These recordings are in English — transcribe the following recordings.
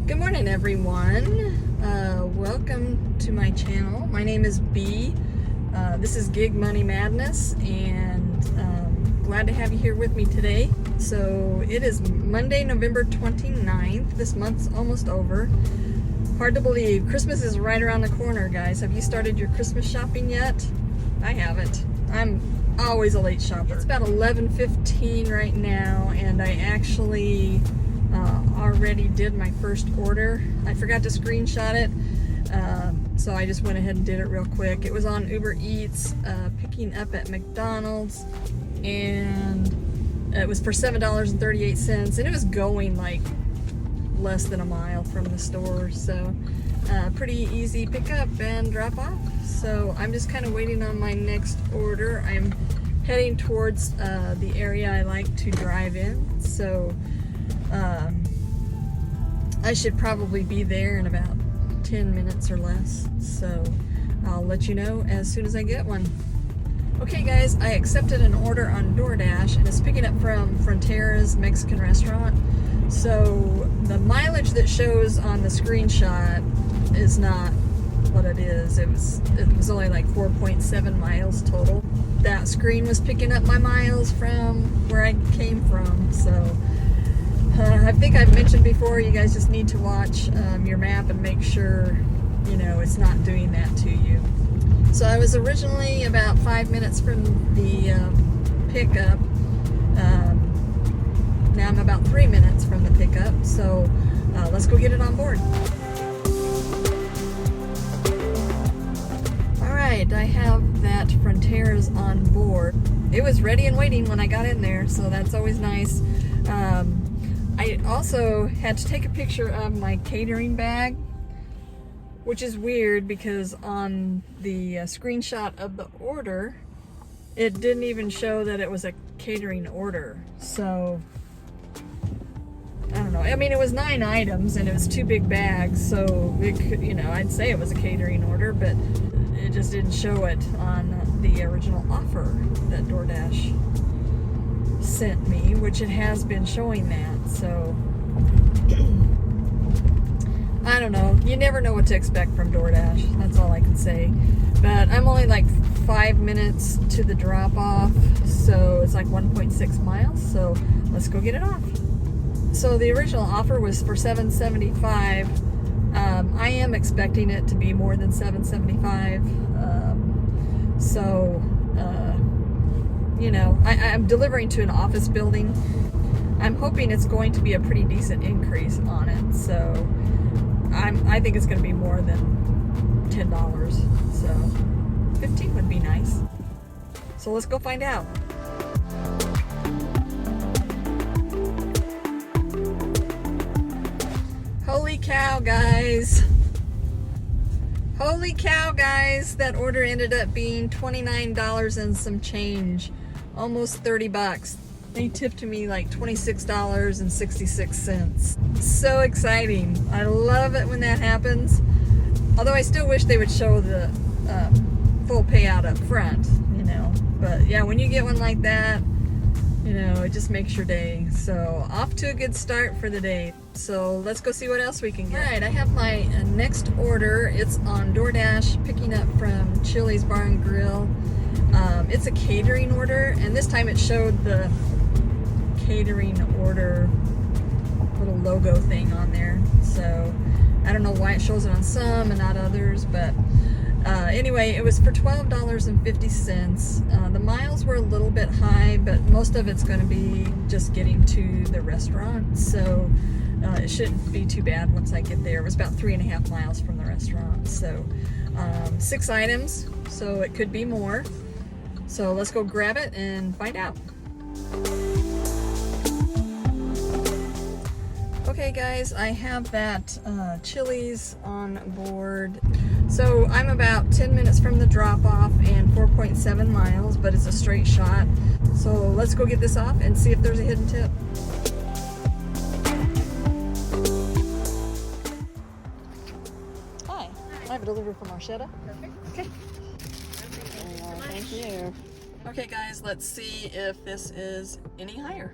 Good morning, everyone. Welcome to my channel. My name is B. This is Gig Money Madness, and glad to have you here with me today. So it is Monday, November 29th. This month's almost over. Hard to believe. Christmas is right around the corner, guys. Have you started your Christmas shopping yet? I haven't. I'm always a late shopper. It's about 11:15 right now, and I actually already did my first order. I forgot to screenshot it, so I just went ahead and did it real quick. It was on Uber Eats, picking up at McDonald's, and it was for $7.38, and it was going like less than a mile from the store, so pretty easy pickup and drop off. So I'm just kind of waiting on my next order. I'm heading towards the area I like to drive in, so I should probably be there in about 10 minutes or less, so I'll let you know as soon as I get one. Okay guys, I accepted an order on DoorDash, and it's picking up from Frontera's Mexican restaurant. So the mileage that shows on the screenshot is not what it is. It was only like 4.7 miles total. That screen was picking up my miles from where I came from, so I think I've mentioned before, you guys just need to watch your map and make sure, you know, it's not doing that to you. So I was originally about 5 minutes from the pickup. Now I'm about 3 minutes from the pickup, so let's go get it on board. Alright, I have that Frontera's on board. It was ready and waiting when I got in there, so that's always nice. I also had to take a picture of my catering bag, which is weird because on the screenshot of the order, it didn't even show that it was a catering order. So, I don't know. I mean, it was 9 items and it was 2 big bags, so it could, you know, I'd say it was a catering order, but it just didn't show it on the original offer that DoorDash sent me, which it has been showing that, so I don't know. You never know what to expect from DoorDash. That's all I can say. But I'm only like 5 minutes to the drop off, so it's like 1.6 miles, so let's go get it off. So the original offer was for $7.75. I am expecting it to be more than $7.75. You know, I'm delivering to an office building. I'm hoping it's going to be a pretty decent increase on it, so I think it's going to be more than $10, so 15 would be nice. So let's go find out. Holy cow, guys. Holy cow, guys. That order ended up being $29 and some change. Almost 30 bucks. They tipped me like $26.66. So exciting. I love it when that happens. Although I still wish they would show the full payout up front, you know. But yeah, when you get one like that, you know, it just makes your day. So off to a good start for the day. So let's go see what else we can get. Alright, I have my next order. It's on DoorDash, picking up from Chili's Bar and Grill. It's a catering order, and this time it showed the catering order little logo thing on there. So I don't know why it shows it on some and not others, but anyway, it was for $12.50. The miles were a little bit high, but most of it's going to be just getting to the restaurant, so it shouldn't be too bad once I get there. It was about 3.5 miles from the restaurant, so 6 items, so it could be more. So let's go grab it and find out. Okay guys, I have that Chili's on board. So I'm about 10 minutes from the drop-off and 4.7 miles, but it's a straight shot. So let's go get this off and see if there's a hidden tip. Hi, I have a delivery from Marchetta. Perfect. Okay. Thank you. Okay guys, let's see if this is any higher.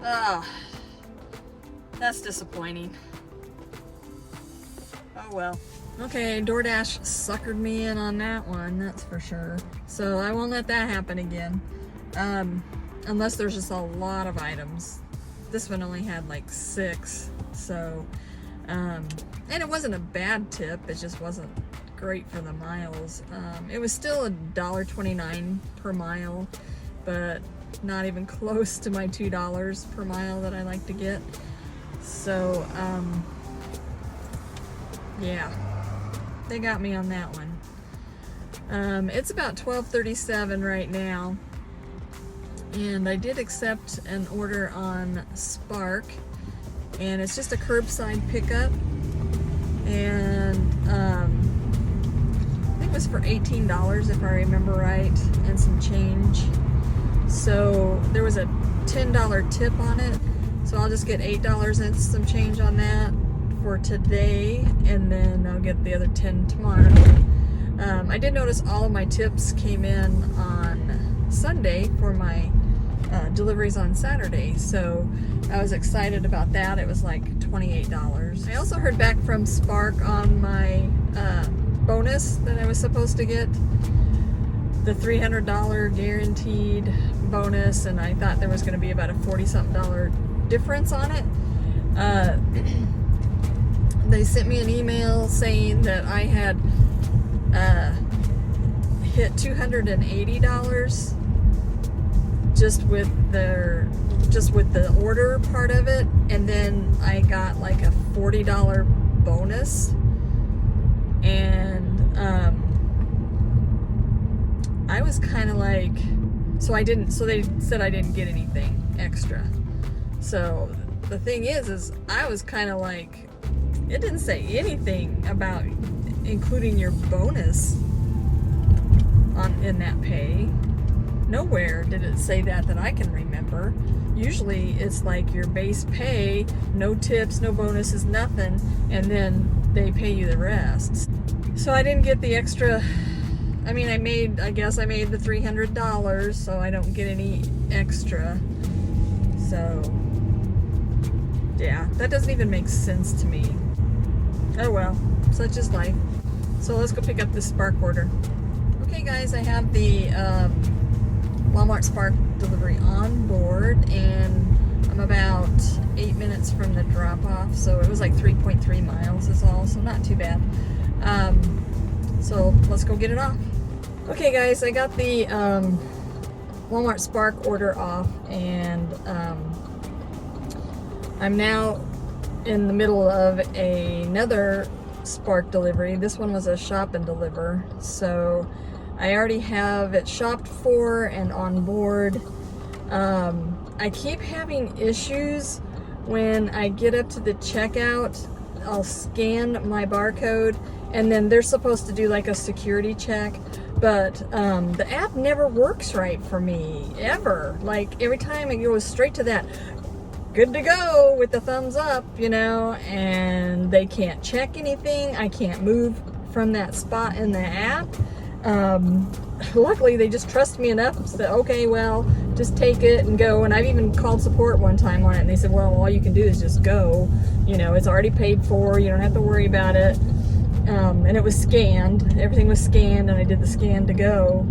Ah, that's disappointing. Oh well. Okay, DoorDash suckered me in on that one, that's for sure. So I won't let that happen again. Unless there's just a lot of items. This one only had like 6, so, and it wasn't a bad tip, it just wasn't great for the miles. It was still $1.29 per mile, but not even close to my $2 per mile that I like to get. So, yeah, they got me on that one. It's about 12:37 right now, and I did accept an order on Spark, and it's just a curbside pickup, and I think it was for $18 if I remember right, and some change. So there was a $10 tip on it, so I'll just get $8 and some change on that for today, and then I'll get the other 10 tomorrow. I did notice all of my tips came in on Sunday for my deliveries on Saturday, so I was excited about that. It was like $28. I also heard back from Spark on my bonus that I was supposed to get, the $300 guaranteed bonus, and I thought there was going to be about a $40-something difference on it. They sent me an email saying that I had hit $280 just with the order part of it, and then I got like a $40 bonus, and I was kind of like, so they said I didn't get anything extra. So the thing is I was kind of like, it didn't say anything about including your bonus in that pay. Nowhere did it say that I can remember. Usually it's like your base pay, no tips, no bonuses, nothing, and then they pay you the rest. So I didn't get the extra. I mean, I guess I made the $300, so I don't get any extra. So yeah, that doesn't even make sense to me. Oh well, such is life. So let's go pick up this Spark order. Okay guys, I have the Walmart Spark delivery on board, and I'm about 8 minutes from the drop-off, so it was like 3.3 miles is all, so not too bad. So let's go get it off. Okay guys, I got the Walmart Spark order off, and I'm now in the middle of another Spark delivery. This one was a shop and deliver, so I already have it shopped for and on board. I keep having issues when I get up to the checkout. I'll scan my barcode, and then they're supposed to do like a security check, but the app never works right for me, ever. Like every time it goes straight to that good to go with the thumbs up, you know, and they can't check anything. I can't move from that spot in the app. Luckily they just trust me enough to say, okay, well, just take it and go. And I've even called support one time on it, and they said, well, all you can do is just go, you know, it's already paid for, you don't have to worry about it. And it was scanned, everything was scanned, and I did the scan to go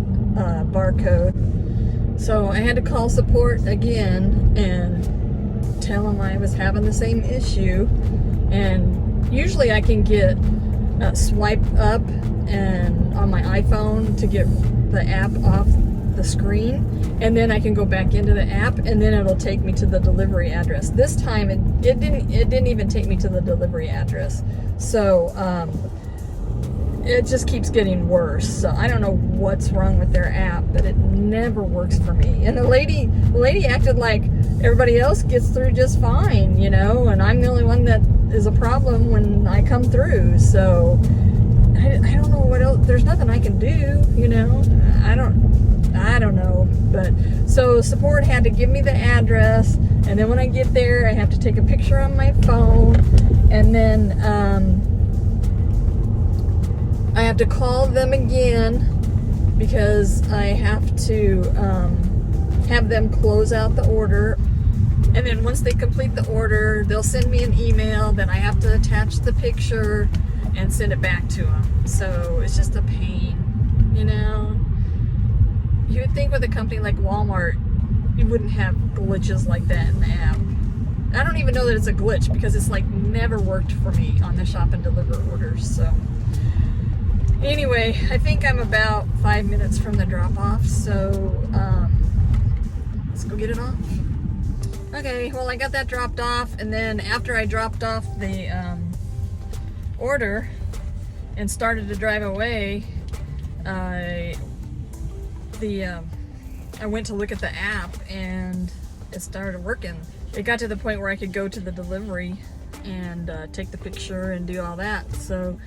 barcode. So I had to call support again and tell them I was having the same issue, and usually I can get swipe up and on my iPhone to get the app off the screen, and then I can go back into the app, and then it'll take me to the delivery address. This time it didn't even take me to the delivery address, so it just keeps getting worse. So I don't know what's wrong with their app, but it never works for me. And the lady acted like everybody else gets through just fine, you know, and I'm the only one that is a problem when I come through. So I don't know what else. There's nothing I can do, you know. I don't know. But so support had to give me the address, and then when I get there I have to take a picture on my phone, and then I have to call them again because I have to have them close out the order. And then once they complete the order, they'll send me an email, then I have to attach the picture and send it back to them. So it's just a pain, you know. You would think with a company like Walmart, you wouldn't have glitches like that in the app. I don't even know that it's a glitch because it's like never worked for me on the shop and deliver orders. So anyway, I think I'm about 5 minutes from the drop off. So let's go get it off. Okay, well, I got that dropped off, and then after I dropped off the order and started to drive away, I went to look at the app and it started working. It got to the point where I could go to the delivery and take the picture and do all that. So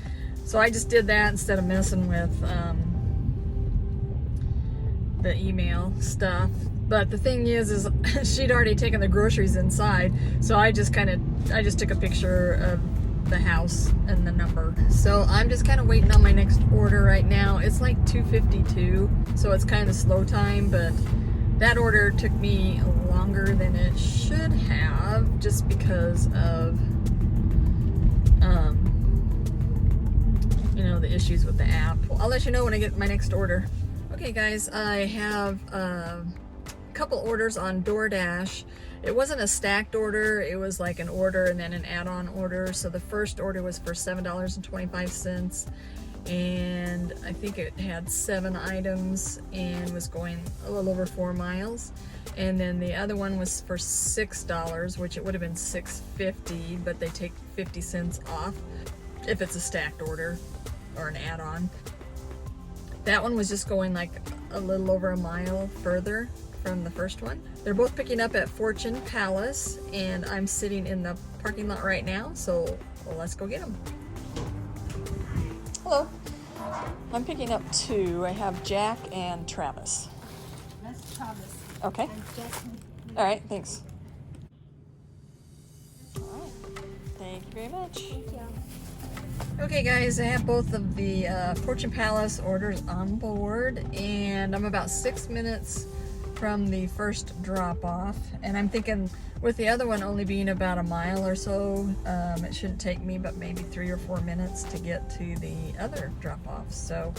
I just did that instead of messing with the email stuff. But the thing is she'd already taken the groceries inside, so I just took a picture of the house and the number. So I'm just kind of waiting on my next order right now. It's like 2:52, so it's kind of slow time, but that order took me longer than it should have just because of you know, the issues with the app. Well, I'll let you know when I get my next order. Okay guys, I have couple orders on DoorDash. It wasn't a stacked order, it was like an order and then an add-on order. So the first order was for $7.25, and I think it had 7 items and was going a little over 4 miles. And then the other one was for $6, which it would have been $6.50, but they take 50 cents off if it's a stacked order or an add-on. That one was just going like a little over a mile further from the first one. They're both picking up at Fortune Palace, and I'm sitting in the parking lot right now, so let's go get them. Hello. I'm picking up 2. I have Jack and Travis. That's Travis. Okay. And Jasmine. All right, thanks. All right. Thank you very much. Thank you. Okay guys, I have both of the Fortune Palace orders on board, and I'm about 6 minutes from the first drop off, and I'm thinking with the other one only being about a mile or so, it shouldn't take me but maybe 3 or 4 minutes to get to the other drop off. So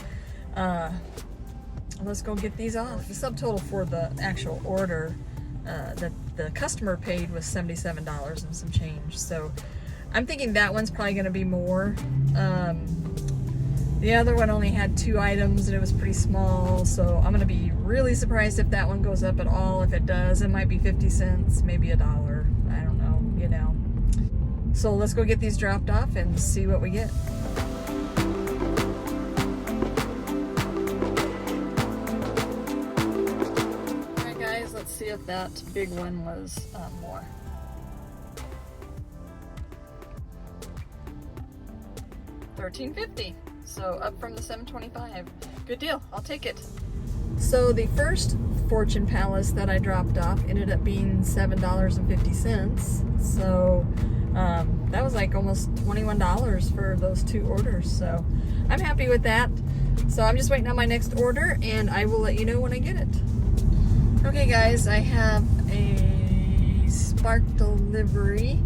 let's go get these off. The subtotal for the actual order that the customer paid was $77 and some change, so I'm thinking that one's probably going to be more. The other one only had 2 items and it was pretty small, so I'm going to be really surprised if that one goes up at all. If it does, it might be 50 cents, maybe $1. I don't know, you know. So let's go get these dropped off and see what we get. Alright guys, let's see if that big one was more. $13.50, so up from the $7.25. Good deal, I'll take it. So the first Fortune Palace that I dropped off ended up being $7.50. So that was like almost $21 for those 2 orders. So I'm happy with that. So I'm just waiting on my next order, and I will let you know when I get it. Okay guys, I have a Spark delivery,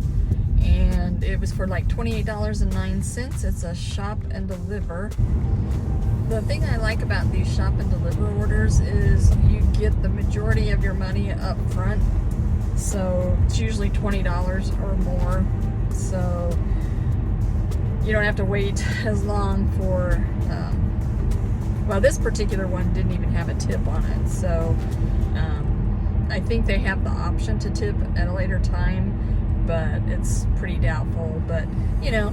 and it was for like $28.09. It's a shop and deliver. The thing I like about these shop and deliver orders is you get the majority of your money up front. So it's usually $20 or more. So you don't have to wait as long for, well, this particular one didn't even have a tip on it. So I think they have the option to tip at a later time, but it's pretty doubtful. But you know,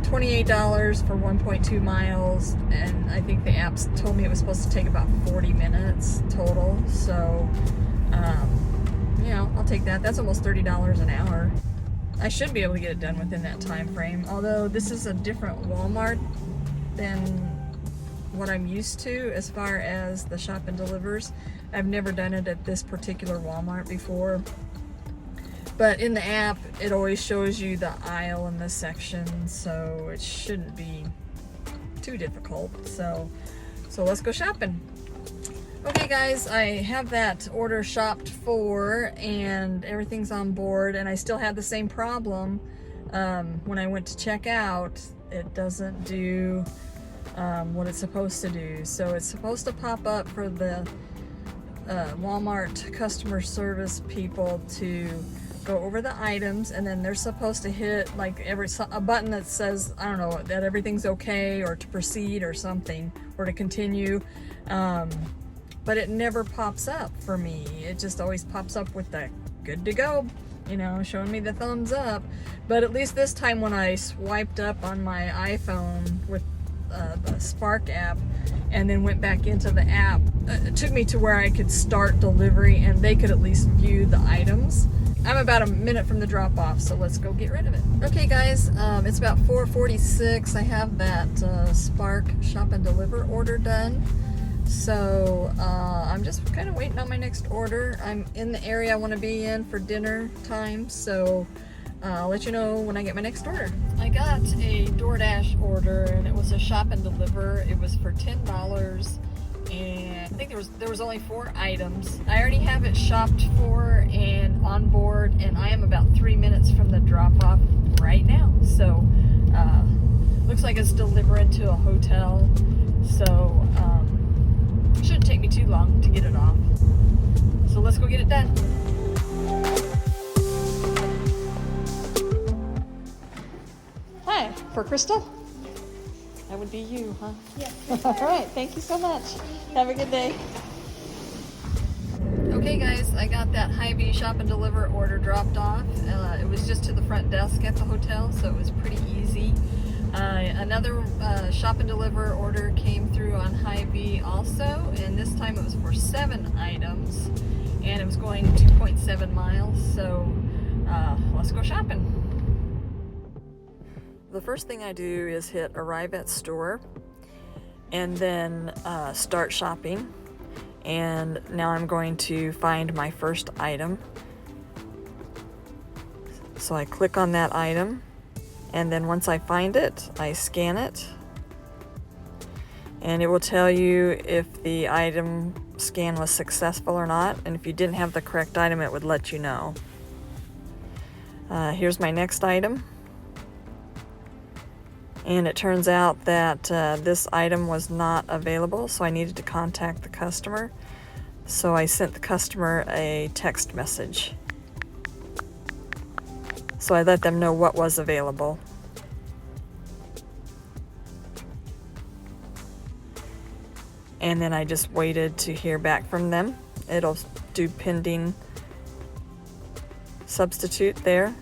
$28 for 1.2 miles, and I think the apps told me it was supposed to take about 40 minutes total. So you know, I'll take that. That's almost $30 an hour. I should be able to get it done within that time frame, although this is a different Walmart than what I'm used to as far as the shop and delivers. I've never done it at this particular Walmart before, but in the app it always shows you the aisle and the section, so it shouldn't be too difficult. So let's go shopping. Okay guys, I have that order shopped for and everything's on board, and I still had the same problem. When I went to check out, it doesn't do what it's supposed to do. So it's supposed to pop up for the Walmart customer service people to go over the items, and then they're supposed to hit like a button that says, I don't know, that everything's okay, or to proceed or something, or to continue. But it never pops up for me. It just always pops up with the good to go, you know, showing me the thumbs up. But at least this time when I swiped up on my iPhone with the Spark app and then went back into the app, it took me to where I could start delivery and they could at least view the items. I'm about a minute from the drop off, so let's go get rid of it. Okay guys, it's about 4:46. I have that Spark shop and deliver order done. So I'm just kind of waiting on my next order. I'm in the area I want to be in for dinner time, so I'll let you know when I get my next order. I got a DoorDash order and it was a shop and deliver. It was for $10 and I think there was only 4 items. I already have it shopped for and on board, and I am about 3 minutes from the drop off right now. So looks like it's delivering to a hotel. So shouldn't take me too long to get it off. So let's go get it done. Hi, for Crystal? That would be you, huh? Yes. All right, thank you so much. Have a good day. Okay guys, I got that Hy-Vee shop and deliver order dropped off. It was just to the front desk at the hotel, so it was pretty easy. Another shop and deliver order came through on Hy-Vee also, and this time it was for 7 items, and it was going 2.7 miles, so let's go shopping. The first thing I do is hit arrive at store, and then start shopping, and now I'm going to find my first item. So I click on that item, and then once I find it, I scan it, and it will tell you if the item scan was successful or not, and if you didn't have the correct item, it would let you know. Here's my next item, and it turns out that this item was not available, so I needed to contact the customer. So I sent the customer a text message. So I let them know what was available. And then I just waited to hear back from them. It'll do pending substitute there.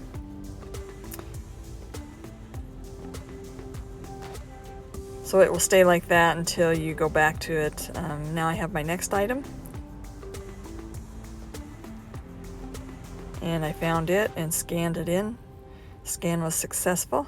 So it will stay like that until you go back to it. Now I have my next item. And I found it and scanned it in. Scan was successful.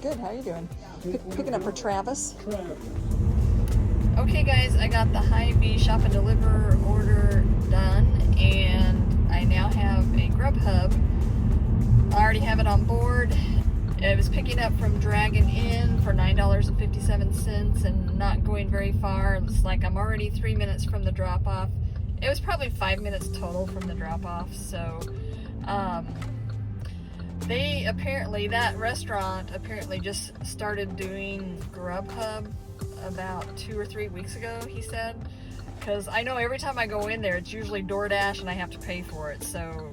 Good, how you doing? Picking up for Travis. Okay guys, I got the Hy-Vee shop and deliver order done, and I now have a Grubhub. I already have it on board. It was picking up from Dragon Inn for $9.57 and not going very far. It's like I'm already 3 minutes from the drop-off. It was probably 5 minutes total from the drop-off, so they apparently, that restaurant apparently just started doing Grubhub about 2 or 3 weeks ago, he said. Because I know every time I go in there, it's usually DoorDash and I have to pay for it. So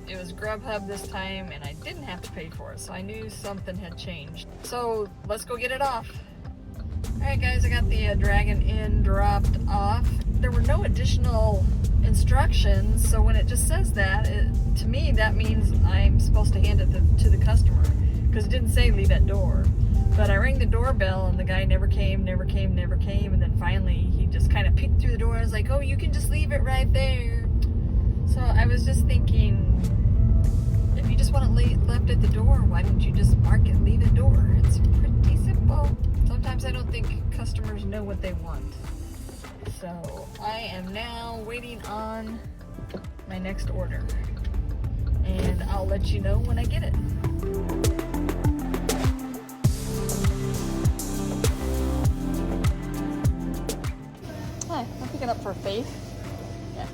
it was Grubhub this time and I didn't have to pay for it. So I knew something had changed. So let's go get it off. Alright guys, I got the Dragon Inn dropped off. There were no additional instructions, so when it just says that, to me that means I'm supposed to hand it to the customer, because it didn't say leave at door. But I rang the doorbell and the guy never came, and then finally he just kind of peeked through the door and was like, oh, you can just leave it right there. So I was just thinking, if you just want it left at the door, why don't you just mark it leave at door? It's pretty simple. Sometimes I don't think customers know what they want. So I am now waiting on my next order, and I'll let you know when I get it. Hi, I'm picking up for Faith. Yeah.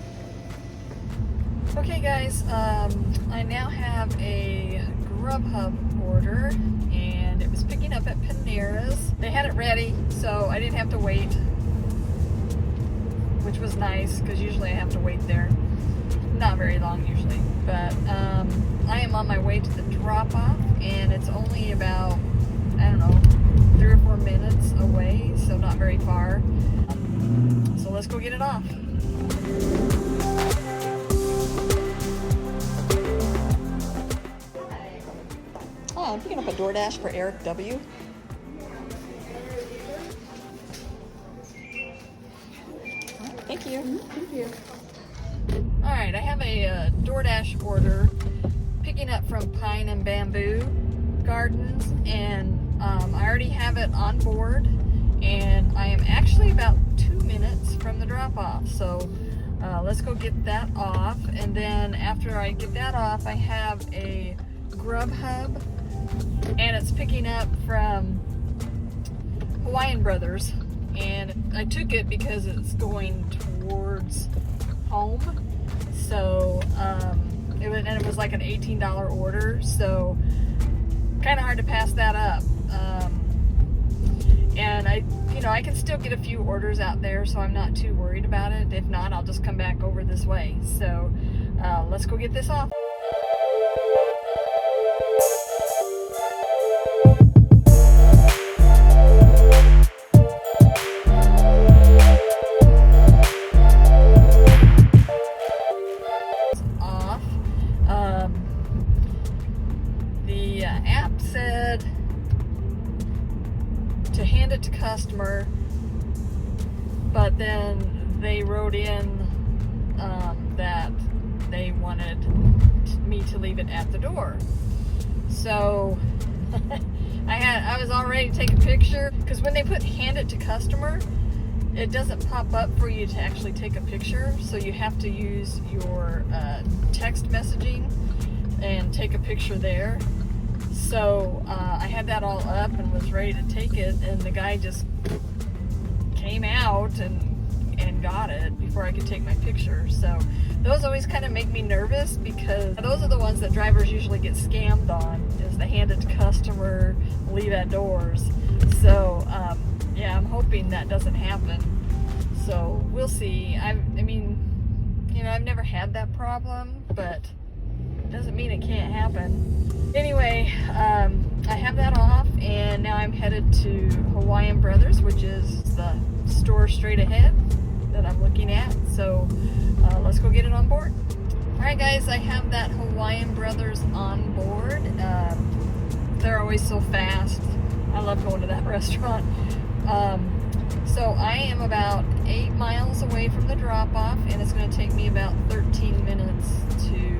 Okay guys, I now have a Grubhub order, and it was picking up at Panera's. They had it ready, so I didn't have to wait, which was nice, because usually I have to wait there. Not very long usually, but I am on my way to the drop-off, and it's only about, I don't know, 3 or 4 minutes away, so not very far. So let's go get it off. Oh, I'm picking up a DoorDash for Eric W. Thank you. Thank you. Alright, I have a DoorDash order picking up from Pine and Bamboo Gardens, and I already have it on board, and I am actually about 2 minutes from the drop-off. So let's go get that off, and then after I get that off, I have a Grubhub, and it's picking up from Hawaiian Brothers. And I took it because it's going towards home, so it was like an $18 order, so kind of hard to pass that up. And I can still get a few orders out there, so I'm not too worried about it. If not, I'll just come back over this way. So let's go get this off. The app said to hand it to customer, but then they wrote in that they wanted me to leave it at the door. So I was all ready to take a picture, because when they put hand it to customer, it doesn't pop up for you to actually take a picture, so you have to use your text messaging and take a picture there. So I had that all up and was ready to take it, and the guy just came out and got it before I could take my picture. So those always kind of make me nervous, because those are the ones that drivers usually get scammed on, is the hand it to customer, leave at doors. So yeah, I'm hoping that doesn't happen. So we'll see. I mean, I've never had that problem, but doesn't mean it can't happen. Anyway, I have that off, and now I'm headed to Hawaiian Brothers, which is the store straight ahead that I'm looking at. So let's go get it on board. Alright guys, I have that Hawaiian Brothers on board. They're always so fast. I love going to that restaurant. So I am about 8 miles away from the drop-off, and it's going to take me about 13 minutes to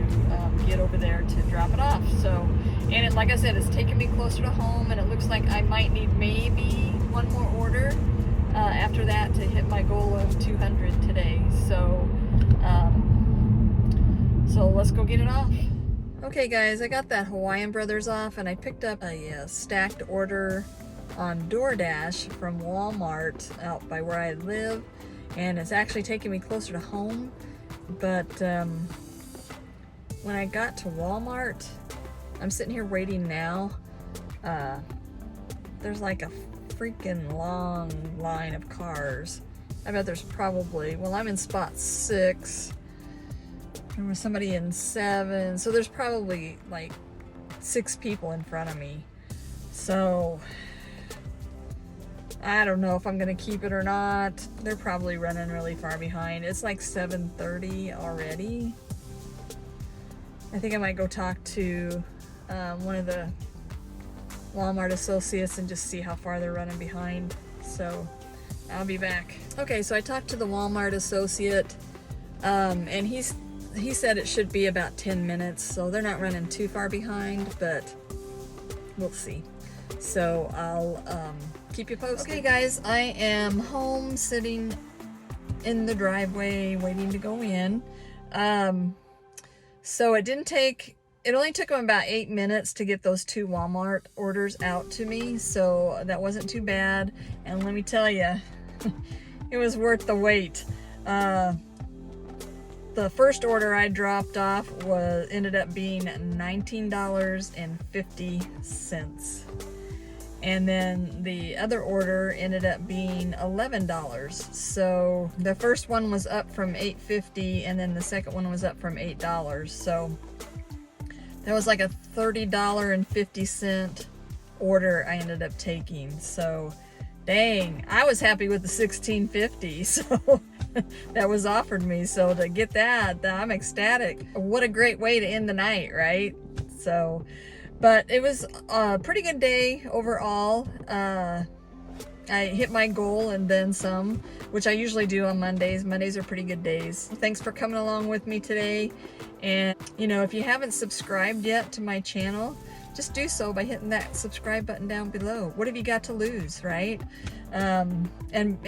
get over there to drop it off. So, and it, like I said, it's taking me closer to home, and it looks like I might need maybe one more order after that to hit my goal of 200 today. So, so let's go get it off. Okay guys, I got that Hawaiian Brothers off, and I picked up a stacked order on DoorDash from Walmart out by where I live, and it's actually taking me closer to home. But when I got to Walmart, I'm sitting here waiting now. There's like a freaking long line of cars. I bet there's probably, well, I'm in spot 6. There was somebody in 7, so there's probably like 6 people in front of me. So I don't know if I'm gonna keep it or not. They're probably running really far behind. It's like 7:30 already. I think I might go talk to one of the Walmart associates and just see how far they're running behind. So I'll be back. Okay, so I talked to the Walmart associate, and he said it should be about 10 minutes, so they're not running too far behind, but we'll see. So I'll keep you posted. Okay guys, I am home sitting in the driveway waiting to go in. So it only took them about 8 minutes to get those 2 Walmart orders out to me, so that wasn't too bad. And let me tell you, it was worth the wait. The first order I dropped off ended up being $19.50. And then the other order ended up being $11. So the first one was up from $8.50, and then the second one was up from $8. So that was like a $30.50 order I ended up taking. So dang, I was happy with the $16.50. So that was offered me. So to get that, I'm ecstatic. What a great way to end the night, right? So, but it was a pretty good day overall. I hit my goal and then some, which I usually do on Mondays. Mondays are pretty good days. Thanks for coming along with me today. And, you know, if you haven't subscribed yet to my channel, just do so by hitting that subscribe button down below. What have you got to lose, right? And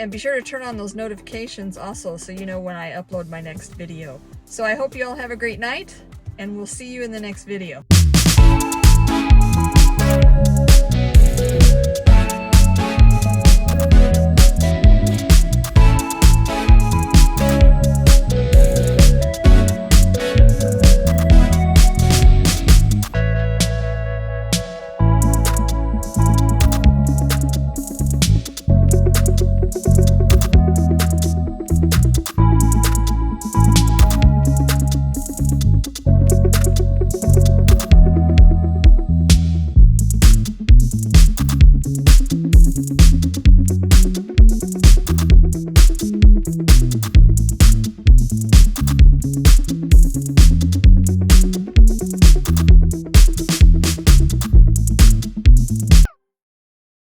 be sure to turn on those notifications also, so you know when I upload my next video. So I hope you all have a great night, and we'll see you in the next video.